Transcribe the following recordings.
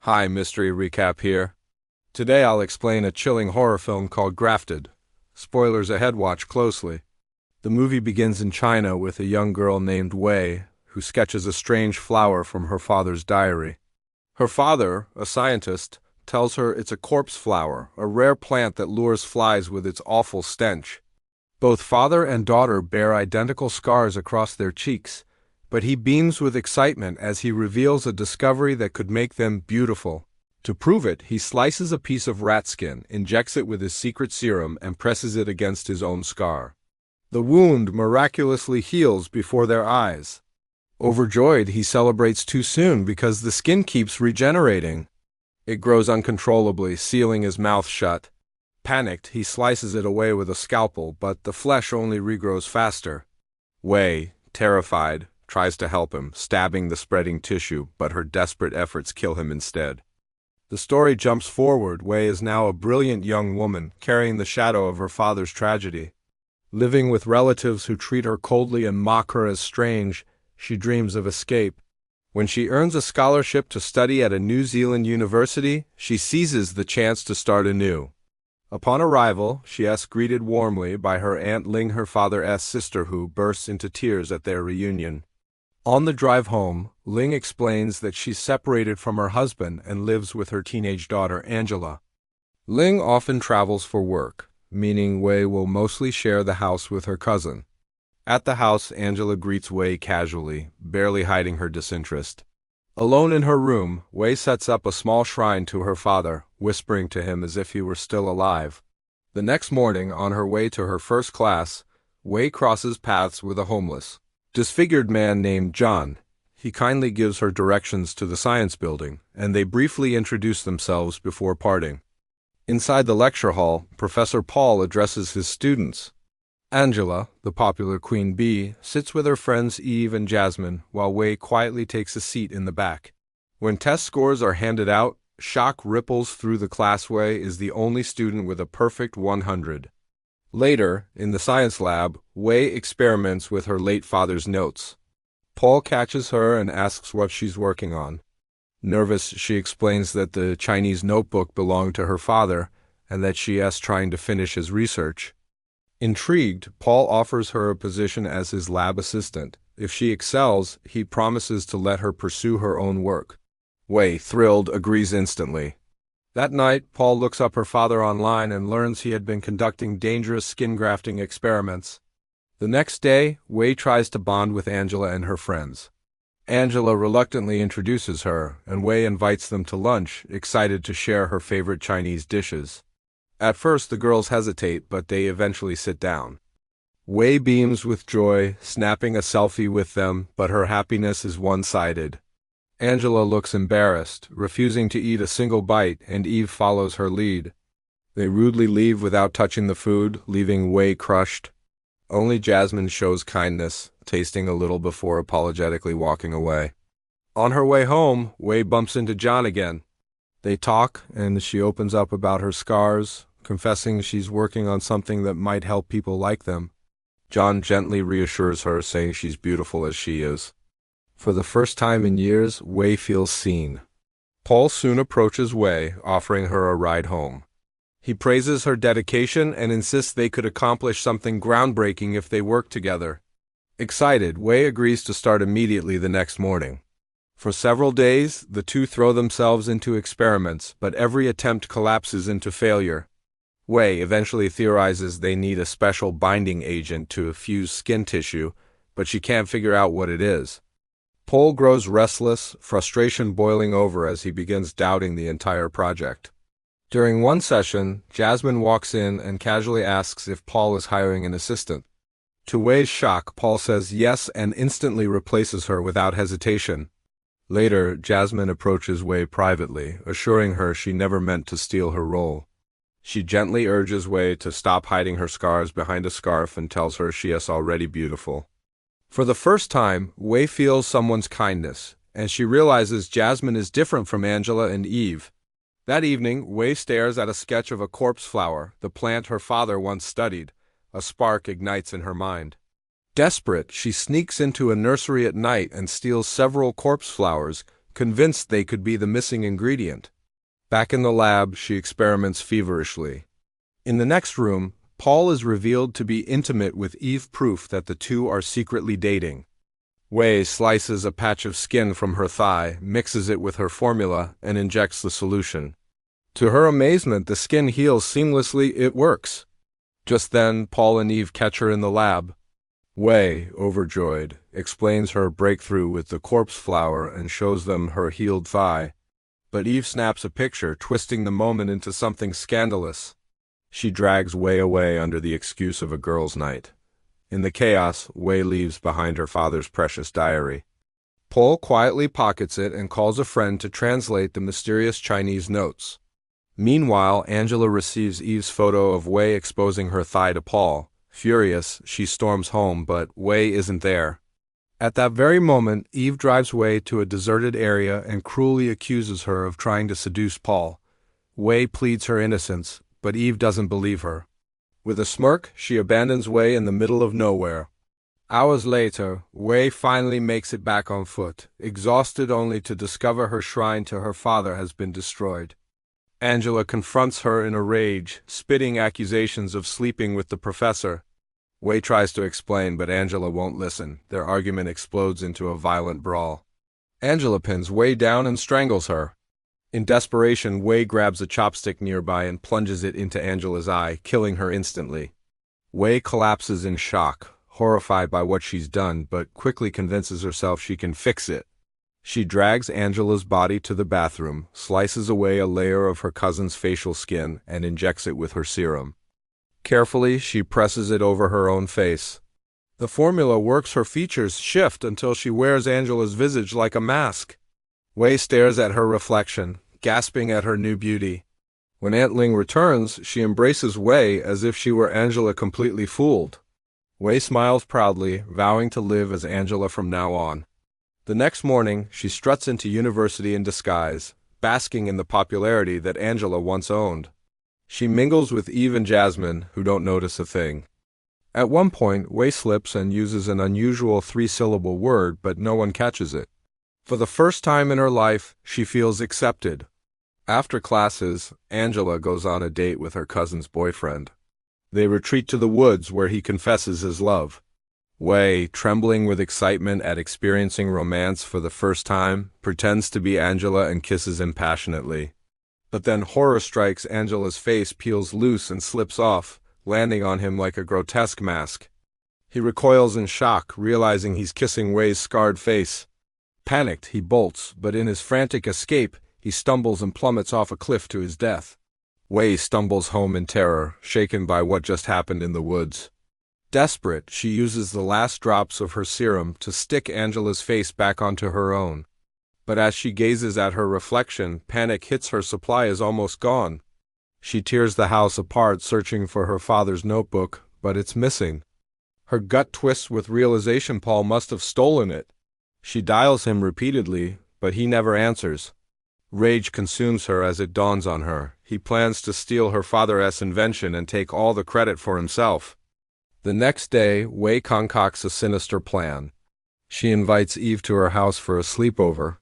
Hi, Mystery Recap here. Today I'll explain a chilling horror film called Grafted. Spoilers ahead, watch closely. The movie begins in China with a young girl named Wei, who sketches a strange flower from her father's diary. Her father, a scientist, tells her it's a corpse flower, a rare plant that lures flies with its awful stench. Both father and daughter bear identical scars across their cheeks, but he beams with excitement as he reveals a discovery that could make them beautiful. To prove it, he slices a piece of rat skin, injects it with his secret serum, and presses it against his own scar. The wound miraculously heals before their eyes. Overjoyed, he celebrates too soon because the skin keeps regenerating. It grows uncontrollably, sealing his mouth shut. Panicked, he slices it away with a scalpel, but the flesh only regrows faster. Wei, terrified, tries to help him, stabbing the spreading tissue, but her desperate efforts kill him instead. The story jumps forward. Wei is now a brilliant young woman, carrying the shadow of her father's tragedy. Living with relatives who treat her coldly and mock her as strange, she dreams of escape. When she earns a scholarship to study at a New Zealand university, she seizes the chance to start anew. Upon arrival, she is greeted warmly by her Aunt Ling, her father's sister, who bursts into tears at their reunion. On the drive home, Ling explains that she's separated from her husband and lives with her teenage daughter, Angela. Ling often travels for work, meaning Wei will mostly share the house with her cousin. At the house, Angela greets Wei casually, barely hiding her disinterest. Alone in her room, Wei sets up a small shrine to her father, whispering to him as if he were still alive. The next morning, on her way to her first class, Wei crosses paths with a homeless, disfigured man named John. He kindly gives her directions to the science building, and they briefly introduce themselves before parting. Inside the lecture hall, Professor Paul addresses his students. Angela, the popular queen bee, sits with her friends Eve and Jasmine, while Wei quietly takes a seat in the back. When test scores are handed out, shock ripples through the class. Wei is the only student with a perfect 100. Later, in the science lab, Wei experiments with her late father's notes. Paul catches her and asks what she's working on. Nervous, she explains that the Chinese notebook belonged to her father and that she is trying to finish his research. Intrigued, Paul offers her a position as his lab assistant. If she excels, he promises to let her pursue her own work. Wei, thrilled, agrees instantly. That night, Paul looks up her father online and learns he had been conducting dangerous skin grafting experiments. The next day, Wei tries to bond with Angela and her friends. Angela reluctantly introduces her, and Wei invites them to lunch, excited to share her favorite Chinese dishes. At first, the girls hesitate, but they eventually sit down. Wei beams with joy, snapping a selfie with them, but her happiness is one-sided. Angela looks embarrassed, refusing to eat a single bite, and Eve follows her lead. They rudely leave without touching the food, leaving Wei crushed. Only Jasmine shows kindness, tasting a little before apologetically walking away. On her way home, Wei bumps into John again. They talk, and she opens up about her scars, confessing she's working on something that might help people like them. John gently reassures her, saying she's beautiful as she is. For the first time in years, Wei feels seen. Paul soon approaches Wei, offering her a ride home. He praises her dedication and insists they could accomplish something groundbreaking if they work together. Excited, Wei agrees to start immediately the next morning. For several days, the two throw themselves into experiments, but every attempt collapses into failure. Wei eventually theorizes they need a special binding agent to fuse skin tissue, but she can't figure out what it is. Paul grows restless, frustration boiling over as he begins doubting the entire project. During one session, Jasmine walks in and casually asks if Paul is hiring an assistant. To Wei's shock, Paul says yes and instantly replaces her without hesitation. Later, Jasmine approaches Wei privately, assuring her she never meant to steal her role. She gently urges Wei to stop hiding her scars behind a scarf and tells her she is already beautiful. For the first time, Wei feels someone's kindness, and she realizes Jasmine is different from Angela and Eve. That evening, Wei stares at a sketch of a corpse flower, the plant her father once studied. A spark ignites in her mind. Desperate, she sneaks into a nursery at night and steals several corpse flowers, convinced they could be the missing ingredient. Back in the lab, she experiments feverishly. In the next room, Paul is revealed to be intimate with Eve, proof that the two are secretly dating. Wei slices a patch of skin from her thigh, mixes it with her formula, and injects the solution. To her amazement, the skin heals seamlessly. It works. Just then, Paul and Eve catch her in the lab. Wei, overjoyed, explains her breakthrough with the corpse flower and shows them her healed thigh. But Eve snaps a picture, twisting the moment into something scandalous. She drags Wei away under the excuse of a girls' night. In the chaos, Wei leaves behind her father's precious diary. Paul quietly pockets it and calls a friend to translate the mysterious Chinese notes. Meanwhile, Angela receives Eve's photo of Wei exposing her thigh to Paul. Furious, she storms home, but Wei isn't there. At that very moment, Eve drives Wei to a deserted area and cruelly accuses her of trying to seduce Paul. Wei pleads her innocence, but Eve doesn't believe her. With a smirk, she abandons Wei in the middle of nowhere. Hours later, Wei finally makes it back on foot, exhausted only to discover her shrine to her father has been destroyed. Angela confronts her in a rage, spitting accusations of sleeping with the professor. Wei tries to explain, but Angela won't listen. Their argument explodes into a violent brawl. Angela pins Wei down and strangles her. In desperation, Wei grabs a chopstick nearby and plunges it into Angela's eye, killing her instantly. Wei collapses in shock, horrified by what she's done, but quickly convinces herself she can fix it. She drags Angela's body to the bathroom, slices away a layer of her cousin's facial skin, and injects it with her serum. Carefully, she presses it over her own face. The formula works. Her features shift until she wears Angela's visage like a mask. Wei stares at her reflection, gasping at her new beauty. When Aunt Ling returns, she embraces Wei as if she were Angela, completely fooled. Wei smiles proudly, vowing to live as Angela from now on. The next morning, she struts into university in disguise, basking in the popularity that Angela once owned. She mingles with Eve and Jasmine, who don't notice a thing. At one point, Wei slips and uses an unusual 3-syllable word, but no one catches it. For the first time in her life, she feels accepted. After classes, Angela goes on a date with her cousin's boyfriend. They retreat to the woods where he confesses his love. Wei, trembling with excitement at experiencing romance for the first time, pretends to be Angela and kisses him passionately. But then horror strikes. Angela's face peels loose and slips off, landing on him like a grotesque mask. He recoils in shock, realizing he's kissing Wei's scarred face. Panicked, he bolts, but in his frantic escape, he stumbles and plummets off a cliff to his death. Wei stumbles home in terror, shaken by what just happened in the woods. Desperate, she uses the last drops of her serum to stick Angela's face back onto her own. But as she gazes at her reflection, panic hits her. Supply is almost gone. She tears the house apart, searching for her father's notebook, but it's missing. Her gut twists with realization Paul must have stolen it. She dials him repeatedly, but he never answers. Rage consumes her as it dawns on her. He plans to steal her father's invention and take all the credit for himself. The next day, Wei concocts a sinister plan. She invites Eve to her house for a sleepover.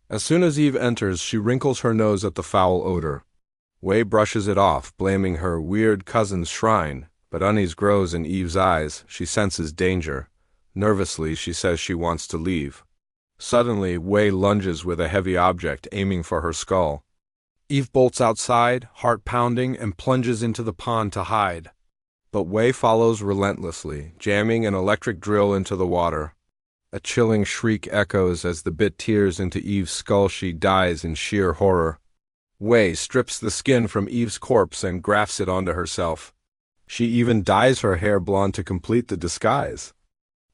As soon as Eve enters, she wrinkles her nose at the foul odor. Wei brushes it off, blaming her weird cousin's shrine, but unease grows in Eve's eyes. She senses danger. Nervously, she says she wants to leave. Suddenly, Wei lunges with a heavy object, aiming for her skull. Eve bolts outside, heart pounding, and plunges into the pond to hide. But Wei follows relentlessly, jamming an electric drill into the water. A chilling shriek echoes as the bit tears into Eve's skull. She dies in sheer horror. Wei strips the skin from Eve's corpse and grafts it onto herself. She even dyes her hair blonde to complete the disguise.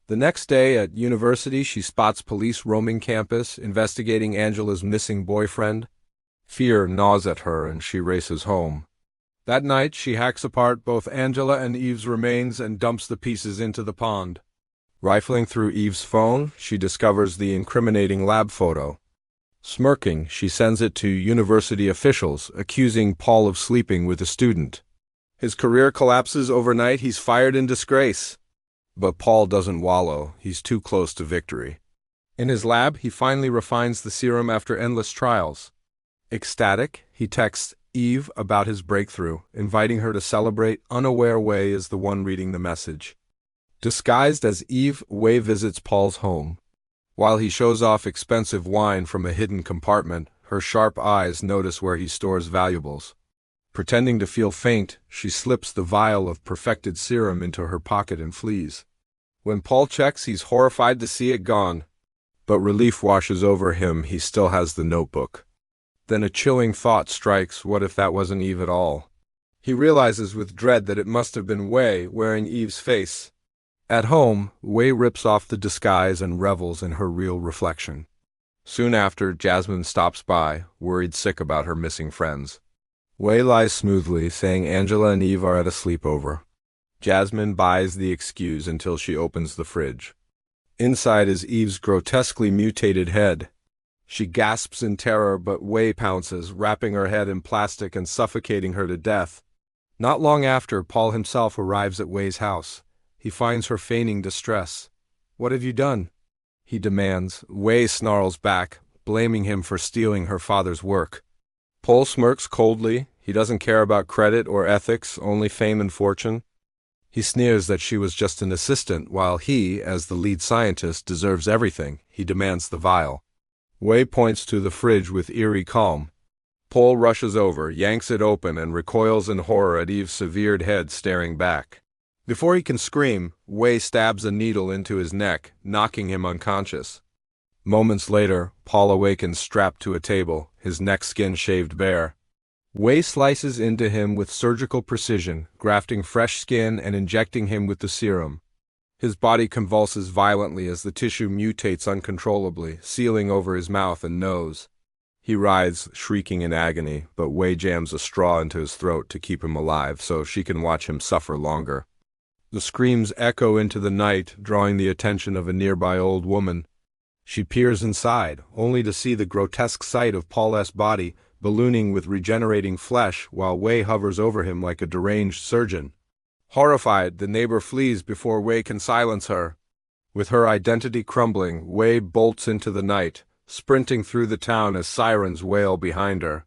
The next day at university, she spots police roaming campus, investigating Angela's missing boyfriend. Fear gnaws at her and she races home. That night, she hacks apart both Angela and Eve's remains and dumps the pieces into the pond. Rifling through Eve's phone, she discovers the incriminating lab photo. Smirking, she sends it to university officials, accusing Paul of sleeping with a student. His career collapses overnight. He's fired in disgrace. But Paul doesn't wallow. He's too close to victory. In his lab, he finally refines the serum after endless trials. Ecstatic, he texts Eve about his breakthrough, inviting her to celebrate, unaware Wei is the one reading the message. Disguised as Eve, Wei visits Paul's home. While he shows off expensive wine from a hidden compartment, her sharp eyes notice where he stores valuables. Pretending to feel faint, she slips the vial of perfected serum into her pocket and flees. When Paul checks, he's horrified to see it gone. But relief washes over him, he still has the notebook. Then a chilling thought strikes, what if that wasn't Eve at all? He realizes with dread that it must have been Wei wearing Eve's face. At home, Wei rips off the disguise and revels in her real reflection. Soon after, Jasmine stops by, worried sick about her missing friends. Wei lies smoothly, saying Angela and Eve are at a sleepover. Jasmine buys the excuse until she opens the fridge. Inside is Eve's grotesquely mutated head. She gasps in terror, but Wei pounces, wrapping her head in plastic and suffocating her to death. Not long after, Paul himself arrives at Wei's house. He finds her feigning distress. "What have you done?" he demands. Wei snarls back, blaming him for stealing her father's work. Paul smirks coldly. He doesn't care about credit or ethics, only fame and fortune. He sneers that she was just an assistant, while he, as the lead scientist, deserves everything. He demands the vial. Wei points to the fridge with eerie calm. Paul rushes over, yanks it open, and recoils in horror at Eve's severed head staring back. Before he can scream, Wei stabs a needle into his neck, knocking him unconscious. Moments later, Paul awakens strapped to a table, his neck skin shaved bare. Wei slices into him with surgical precision, grafting fresh skin and injecting him with the serum. His body convulses violently as the tissue mutates uncontrollably, sealing over his mouth and nose. He writhes, shrieking in agony, but Wei jams a straw into his throat to keep him alive so she can watch him suffer longer. The screams echo into the night, drawing the attention of a nearby old woman. She peers inside, only to see the grotesque sight of Paul's body ballooning with regenerating flesh while Wei hovers over him like a deranged surgeon. Horrified, the neighbor flees before Wei can silence her. With her identity crumbling, Wei bolts into the night, sprinting through the town as sirens wail behind her.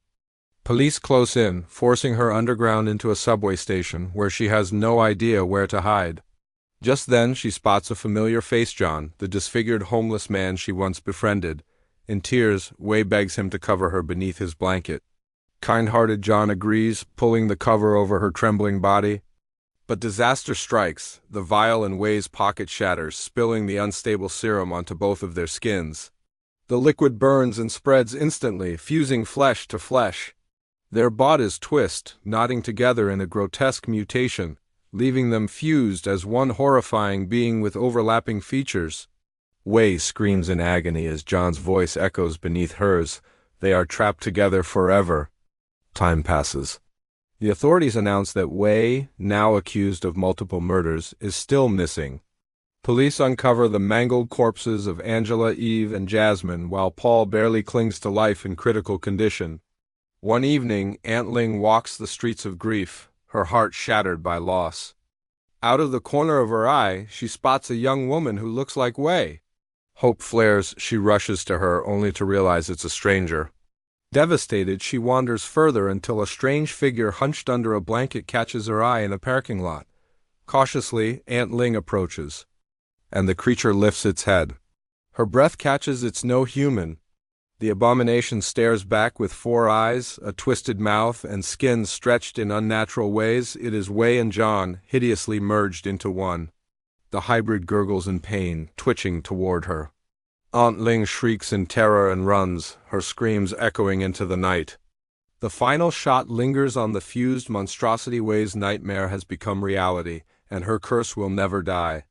Police close in, forcing her underground into a subway station where she has no idea where to hide. Just then, she spots a familiar face, John, the disfigured homeless man she once befriended. In tears, Wei begs him to cover her beneath his blanket. Kind-hearted John agrees, pulling the cover over her trembling body. But disaster strikes. The vial in Wei's pocket shatters, spilling the unstable serum onto both of their skins. The liquid burns and spreads instantly, fusing flesh to flesh. Their bodies twist, knotting together in a grotesque mutation, leaving them fused as one horrifying being with overlapping features. Wei screams in agony as John's voice echoes beneath hers. They are trapped together forever. Time passes. The authorities announce that Wei, now accused of multiple murders, is still missing. Police uncover the mangled corpses of Angela, Eve, and Jasmine, while Paul barely clings to life in critical condition. One evening, Aunt Ling walks the streets of grief, her heart shattered by loss. Out of the corner of her eye, she spots a young woman who looks like Wei. Hope flares, she rushes to her, only to realize it's a stranger. Devastated, she wanders further until a strange figure hunched under a blanket catches her eye in a parking lot. Cautiously, Aunt Ling approaches, and the creature lifts its head. Her breath catches it's no human. The abomination stares back with 4 eyes, a twisted mouth, and skin stretched in unnatural ways. It is Wei and John, hideously merged into one. The hybrid gurgles in pain, twitching toward her. Aunt Ling shrieks in terror and runs, her screams echoing into the night. The final shot lingers on the fused monstrosity. Wei's nightmare has become reality, and her curse will never die.